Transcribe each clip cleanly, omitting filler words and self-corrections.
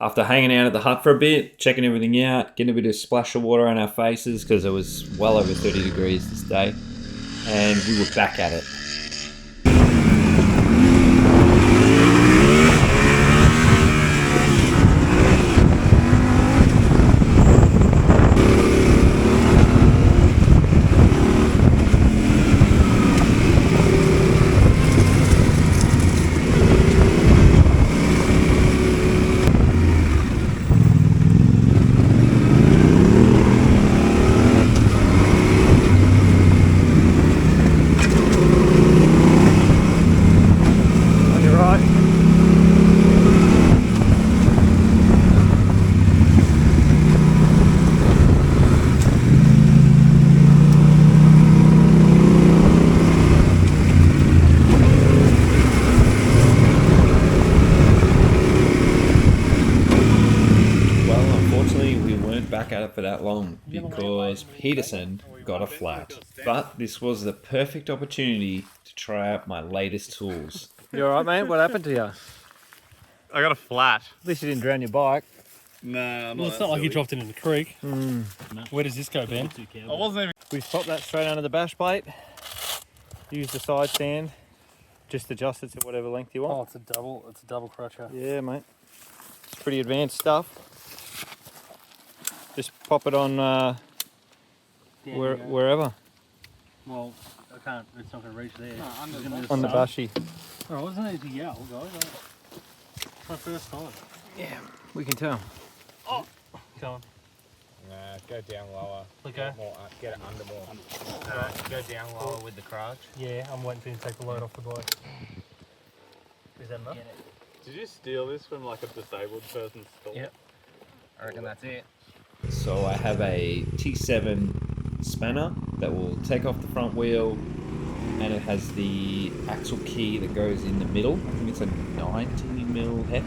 After hanging out at the hut for a bit, checking everything out, getting a bit of splash of water on our faces because it was well over 30 degrees this day, and we were back at it. Back at it for that long because Peterson got a flat. But this was the perfect opportunity to try out my latest tools. You alright, mate? What happened to you? I got a flat. At least you didn't drown your bike. No, well, it's not like you dropped it in the creek. No. Where does this go, Ben? I wasn't even... We've popped that straight under the bash plate. Use the side stand. Just adjust it to whatever length you want. Oh, it's a double crutcher. Yeah, mate. It's pretty advanced stuff. Just pop it on wherever. Well, I can't. It's not going to reach there. No, on the bushy. Oh, wasn't it to yell, guys? It's my first time. Yeah, we can tell. Oh, come on. Nah, go down lower. Okay. Get it under more. Go down lower with the crutch. Yeah, I'm waiting for you to take the load off the bike. Is that enough? Did you steal this from like a disabled person's store? Yep. I reckon that's it. So I have a T7 spanner that will take off the front wheel, and it has the axle key that goes in the middle. I think it's a 90mm hex.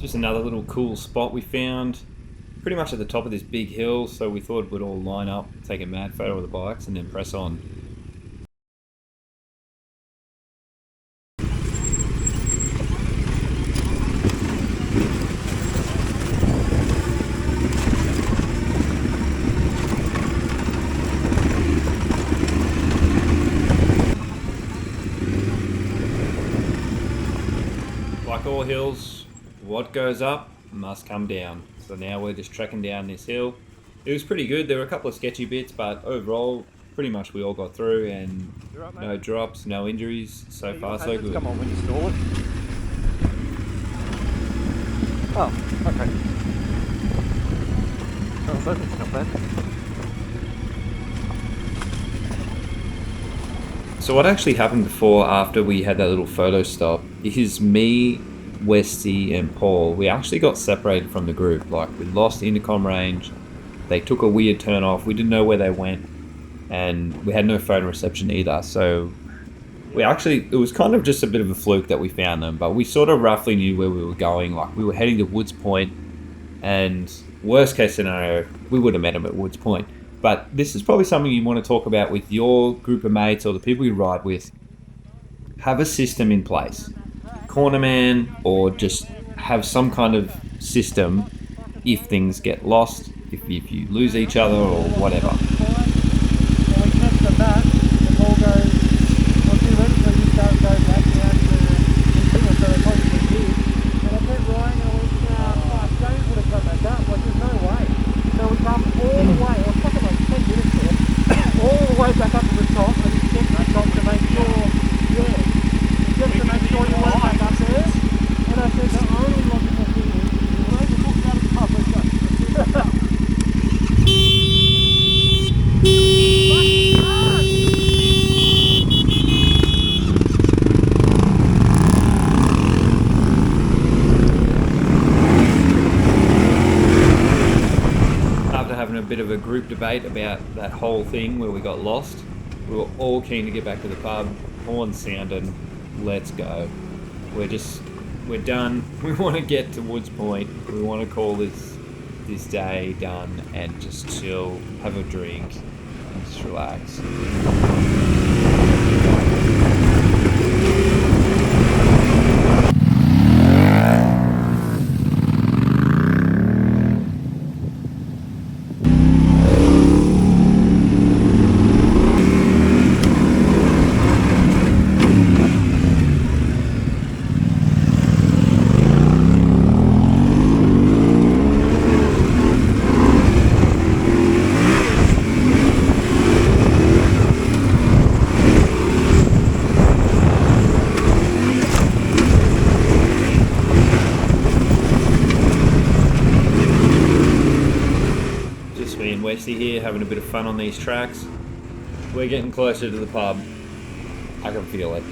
Just another little cool spot we found, pretty much at the top of this big hill, so we thought we'd all line up, take a mad photo of the bikes, and then press on. Like all hills, what goes up must come down. So now we're just trekking down this hill. It was pretty good. There were a couple of sketchy bits, but overall, pretty much we all got through, and Right, no drops, no injuries. So far, so good. Come on, when you stall it. Oh, okay. It's not bad. So what actually happened before, after we had that little photo stop, is me, Westy, and Paul, we actually got separated from the group. Like, we lost intercom range, they took a weird turn off, we didn't know where they went, and we had no phone reception either. So it was kind of just a bit of a fluke that we found them, but we sort of roughly knew where we were going. Like, we were heading to Woodspoint, and worst case scenario, we would have met them at Woodspoint. But this is probably something you want to talk about with your group of mates or the people you ride with. Have a system in place. Cornerman, or just have some kind of system if things get lost, if you lose each other or whatever. A bit of a group debate about that whole thing where we got lost. We were all keen to get back to the pub, horn sounding, let's go. We're done. We want to get to Woodspoint. We want to call this day done and just chill, have a drink, and just relax. having a bit of fun on these tracks. We're getting closer to the pub. I can feel it.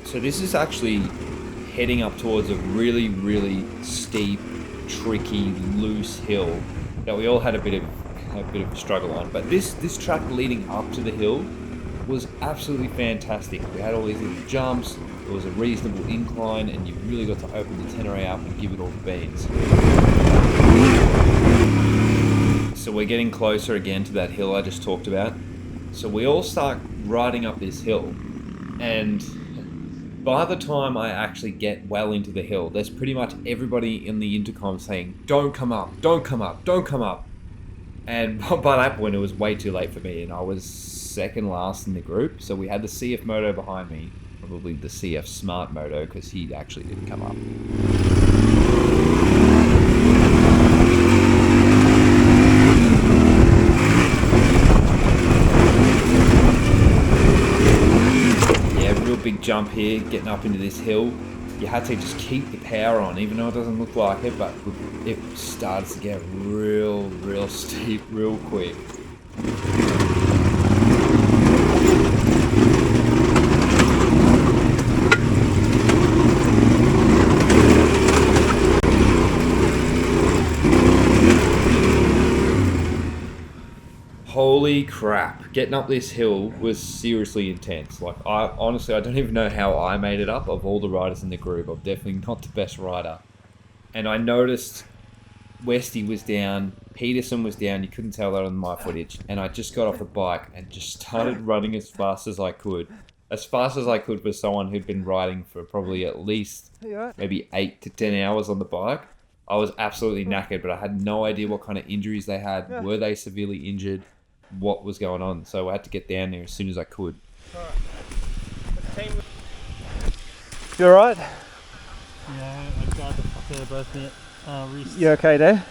So this is actually heading up towards a really, really steep, tricky, loose hill that we all had a bit of a struggle on. But this track leading up to the hill was absolutely fantastic. We had all these little jumps, it was a reasonable incline, and you really got to open the Tenere up and give it all the beans. So we're getting closer again to that hill I just talked about. So we all start riding up this hill, and by the time I actually get well into the hill, there's pretty much everybody in the intercom saying, "Don't come up, don't come up, don't come up." And by that point, it was way too late for me, and I was second last in the group. So we had the CFmoto behind me, probably the CF Smart Moto, because he actually didn't come up. Big jump here, getting up into this hill. You had to just keep the power on, even though it doesn't look like it, but it started to get real steep real quick. Holy crap, getting up this hill was seriously intense. Like, I don't even know how I made it up. Of all the riders in the group, I'm definitely not the best rider. And I noticed Westy was down, Peterson was down, you couldn't tell that on my footage. And I just got off the bike and just started running as fast as I could. As fast as I could for someone who'd been riding for probably at least maybe 8 to 10 hours on the bike. I was absolutely knackered, but I had no idea what kind of injuries they had. Were they severely injured? What was going on? So I had to get down there as soon as I could. You alright? Yeah, I got the fuck out of both my wrists. You okay there?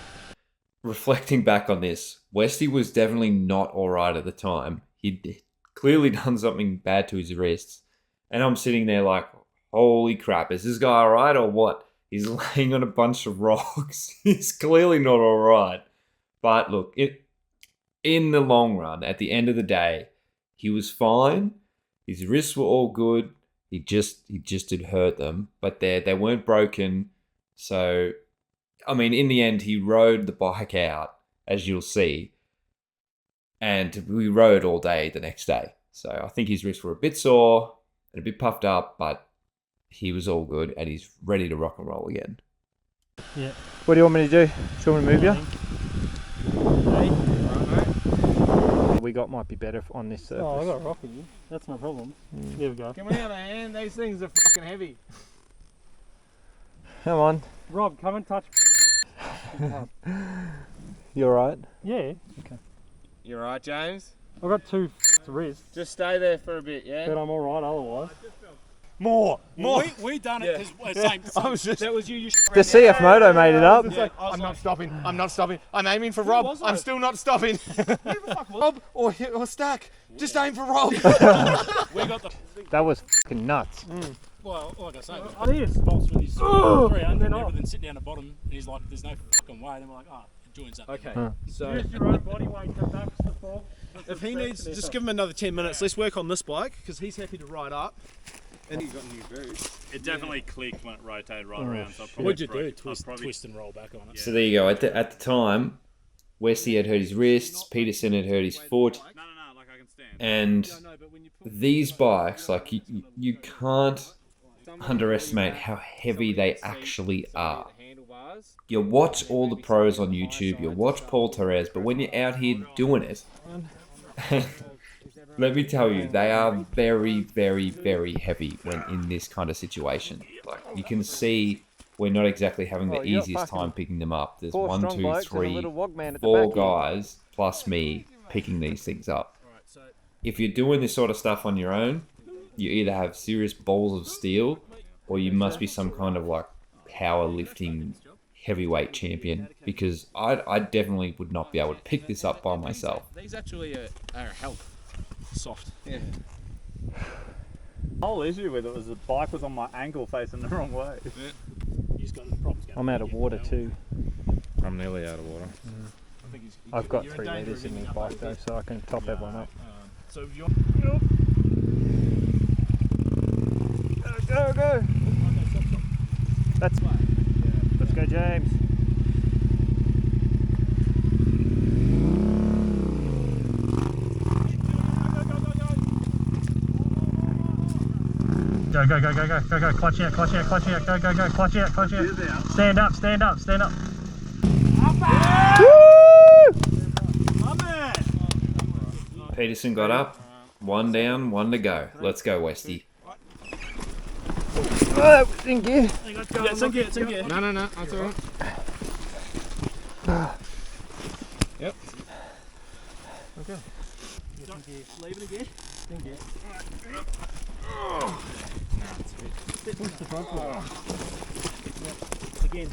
Reflecting back on this, Westy was definitely not alright at the time. He'd clearly done something bad to his wrists. And I'm sitting there like, holy crap, is this guy alright or what? He's laying on a bunch of rocks. He's clearly not alright. But look, in the long run, at the end of the day, he was fine. His wrists were all good. He just did hurt them, but they weren't broken. So, I mean, in the end, he rode the bike out, as you'll see, and we rode all day the next day. So I think his wrists were a bit sore and a bit puffed up, but he was all good and he's ready to rock and roll again. Yeah. What do you want me to do? Do you want me to move you? We got might be better on this surface. Oh, I got a rock with you. That's no problem. Here we go. Come on, man. These things are fucking heavy. Come on. Rob, come and touch. You alright? Yeah. Okay. You alright, James? I've got 2 wrists, Just stay there for a bit, yeah? but I'm alright otherwise. More! We done it because that was you. The CFmoto made it up. Yeah, I'm not stopping. I'm not stopping. I'm aiming for Rob. I'm still not stopping. Rob or Stack. Just aim for Rob. We got the. That was fucking nuts. Well, like I say, Oh, yes. bolts with his 300 and everything sit down the bottom, and he's like, "There's no fucking way." Then we're like, "Oh, it joins up." Okay, so Use your own body weight to back the fall. if he needs, just give him another 10 minutes. Let's work on this bike because he's happy to ride up. And he's got new boots. It definitely clicked when it rotated right around. So What'd you do? Twist and roll back on it. So there you go. At the time, Westy had hurt his wrists, Peterson had hurt his foot, No, like I can stand. and these bikes, like you can't underestimate how heavy they actually are. You watch all the pros on YouTube, you watch Paul Torres, but when you're out here doing it, let me tell you, they are very, very, very heavy when in this kind of situation. Like, you can see we're not exactly having the easiest time picking them up. There's 1, 2, 3, 4 guys plus me picking these things up. If you're doing this sort of stuff on your own, you either have serious balls of steel or you must be some kind of like powerlifting heavyweight champion, because I definitely would not be able to pick this up by myself. These actually are health. Soft. Yeah. The whole issue with it was the bike was on my ankle facing the wrong way. Yeah. You just got the problems going. I'm out of water too. I'm nearly out of water. I've got 3 litres in my bike though, so I can top everyone up. So you're... Go! That's... Let's go, James. Go, clutch out, go, clutch out. Stand up. Peterson got up, 1 down, 1 to go. Let's go, Westy. It's in gear. It's in gear. No, that's alright. Yep. Okay. Leave it again. In gear. Push the front wheel. Again.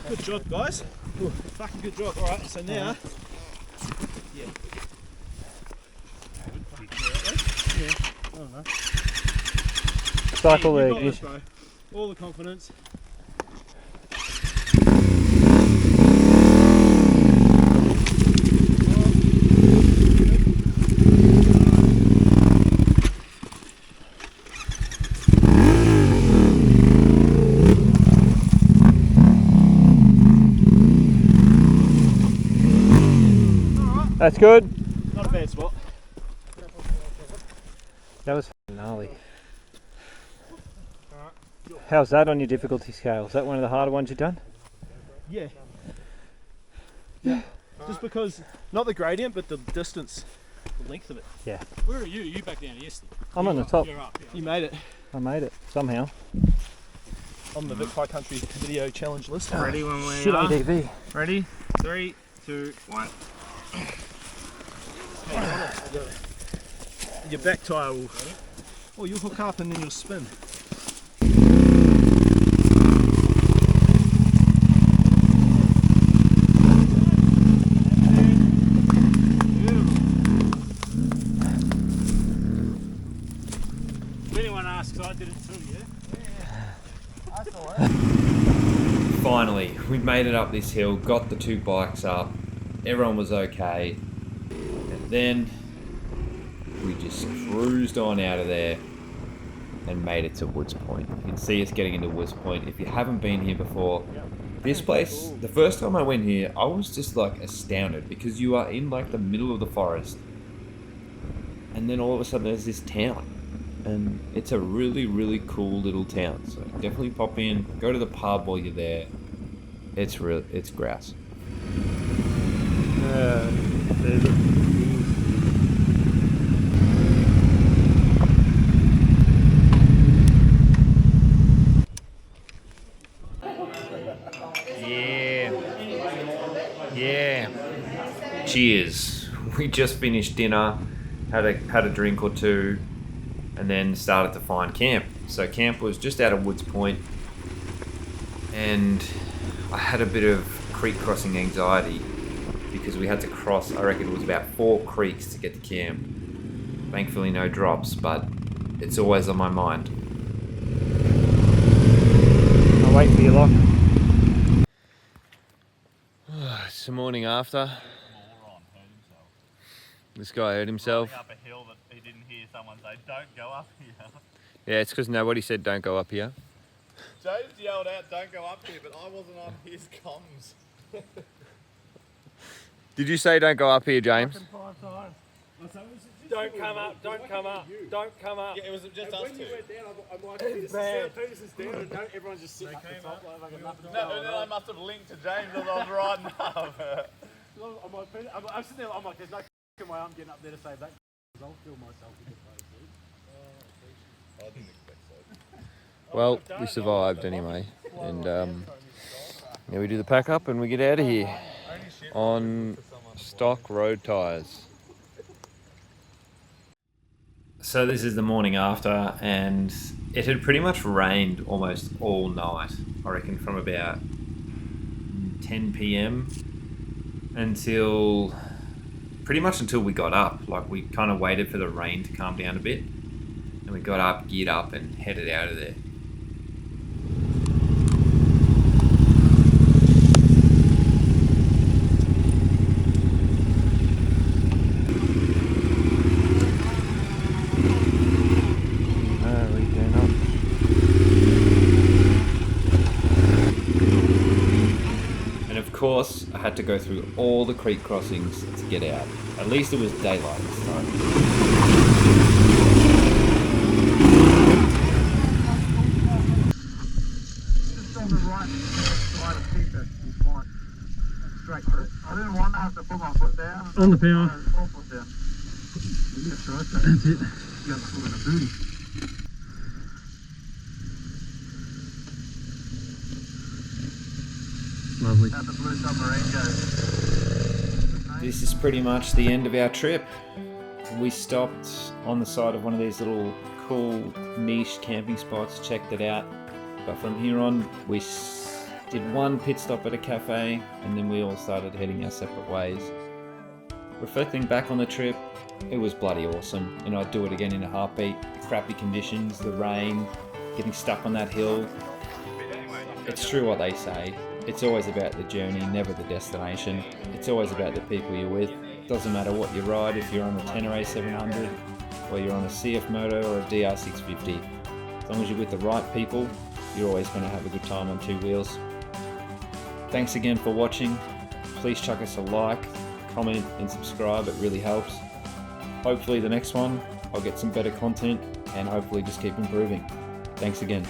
Good job, guys. Fucking good job. Alright, so now... Yeah. I don't know. Cycle You leg. got this, bro. All the confidence. That's good. Not a bad spot. That was gnarly. How's that on your difficulty scale? Is that one of the harder ones you've done? Yeah. Just because, not the gradient, but the distance, the length of it. Yeah. Where are you? You back down yesterday. I'm on the top. You're up. You made it. I made it somehow. On the Vic High Country video challenge list. Ready when we Shit are? ADV. Ready? 3, 2, 1. Your back tyre will... Oh, you'll hook up and then you'll spin. If anyone asks, I did it too, yeah? Finally, we made it up this hill, got the 2 bikes up, everyone was okay, and then we just cruised on out of there and made it to Woodspoint. You can see us getting into Woodspoint. If you haven't been here before, this place, the first time I went here, I was just like astounded, because you are in like the middle of the forest and then all of a sudden there's this town, and it's a really, really cool little town. So definitely pop in, go to the pub while you're there. It's grouse. Yeah. Cheers. We just finished dinner, had a drink or two, and then started to find camp. So camp was just out of Woodspoint, and I had a bit of creek crossing anxiety because we had to cross, I reckon it was about 4 creeks to get to camp. Thankfully no drops, but it's always on my mind. I'll wait for you, Lock. It's the morning after. This guy hurt himself. Up a hill that he didn't hear someone say, "Don't go up here." Yeah, it's because nobody said don't go up here. James yelled out, "Don't go up here," but I wasn't on his comms. Did you say don't go up here, James? 5 times. Don't come up, don't come up, don't come up. Yeah, it was just us two. I'm like, Peterson's down, and don't everyone just sit up the top like I got nothing. No, and then I must have linked to James as I was riding up. I'm sitting there, I'm like, there's no f***ing way I'm getting up there to save that. I'll kill myself with the photo. I didn't expect so. Well, we survived anyway, and now we do the pack up and we get out of here on stock road tyres. So this is the morning after, and it had pretty much rained almost all night. I reckon from about 10 p.m. until pretty much until we got up. Like, we kind of waited for the rain to calm down a bit, and we got up, geared up, and headed out of there. And of course, I had to go through all the creek crossings to get out. At least it was daylight this time. Just on the right side of Peter, you find straight through. I didn't want to have to put my foot down. On the power. Foot down. That's right. That's it. You got the foot in the booty. Lovely. How the blue submarine goes. This is pretty much the end of our trip. We stopped on the side of one of these little cool niche camping spots, checked it out. But from here on, we did one pit stop at a cafe, and then we all started heading our separate ways. Reflecting back on the trip, it was bloody awesome, and I'd do it again in a heartbeat. The crappy conditions, the rain, getting stuck on that hill. It's true what they say. It's always about the journey, never the destination. It's always about the people you're with. Doesn't matter what you ride, if you're on a Tenere 700, or you're on a CFmoto or a DR650. As long as you're with the right people, you're always going to have a good time on two wheels. Thanks again for watching. Please chuck us a like, comment and subscribe, it really helps. Hopefully the next one, I'll get some better content and hopefully just keep improving. Thanks again.